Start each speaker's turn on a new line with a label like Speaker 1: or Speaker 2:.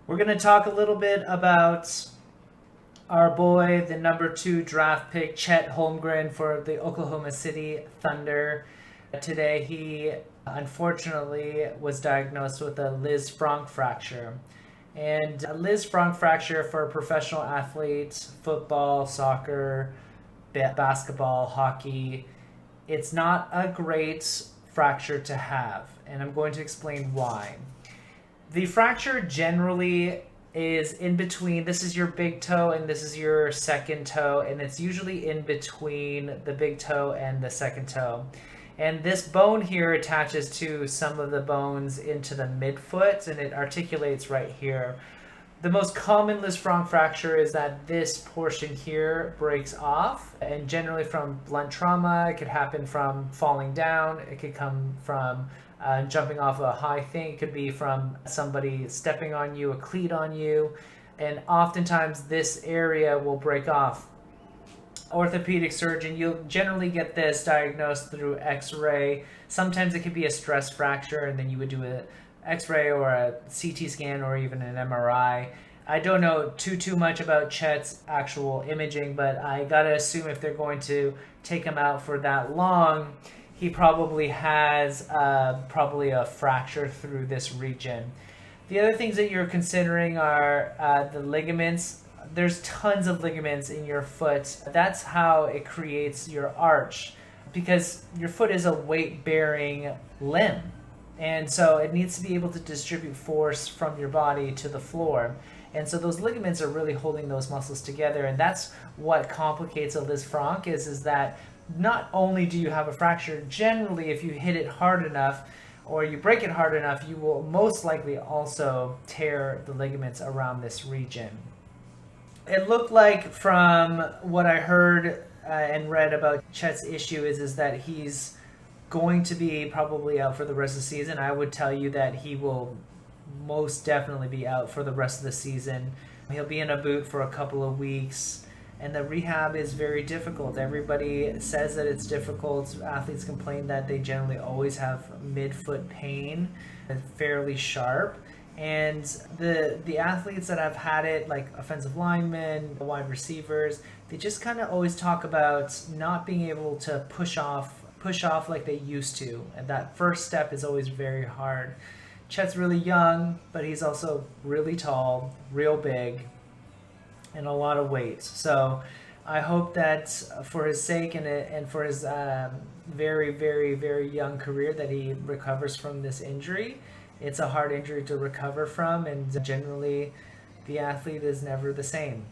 Speaker 1: We're going to talk a little bit about our boy, the #2 draft pick, Chet Holmgren for the Oklahoma City Thunder. Today, he unfortunately was diagnosed with a LisFranc fracture. And a LisFranc fracture for professional athletes, football, soccer, basketball, hockey, it's not a great fracture to have. And I'm going to explain why. The fracture generally is in between. This is your big toe and this is your second toe, and it's usually in between the big toe and the second toe. And this bone here attaches to some of the bones into the midfoot, and it articulates right here. The most common LisFranc fracture is that this portion here breaks off, and generally from blunt trauma. It could happen from falling down. It could come from jumping off a high thing. It could be from somebody stepping on you, a cleat on you, and oftentimes this area will break off. Orthopedic surgeon, you'll generally get this diagnosed through x-ray. Sometimes it could be a stress fracture, and then you would do an x-ray or a CT scan or even an MRI. I don't know too much about Chet's actual imaging, but I gotta assume if they're going to take him out for that long, he probably has probably a fracture through this region. The other things that you're considering are the ligaments. There's tons of ligaments in your foot. That's how it creates your arch, because your foot is a weight-bearing limb. And so it needs to be able to distribute force from your body to the floor. And so those ligaments are really holding those muscles together. And that's what complicates a LisFranc is that not only do you have a fracture, generally if you hit it hard enough or you break it hard enough, you will most likely also tear the ligaments around this region. It looked like, from what I heard and read about Chet's issue, is that he's going to be probably out for the rest of the season. I would tell you that he will most definitely be out for the rest of the season. He'll be in a boot for a couple of weeks, and the rehab is very difficult. Everybody says that it's difficult. Athletes complain that they generally always have midfoot pain, fairly sharp. And the athletes that have had it, like offensive linemen, wide receivers, they just kind of always talk about not being able to push off like they used to. And that first step is always very hard. Chet's really young, but he's also really tall, real big, and a lot of weight. So I hope that for his sake and for his very, very, very young career, that he recovers from this injury. It's a hard injury to recover from, and generally the athlete is never the same.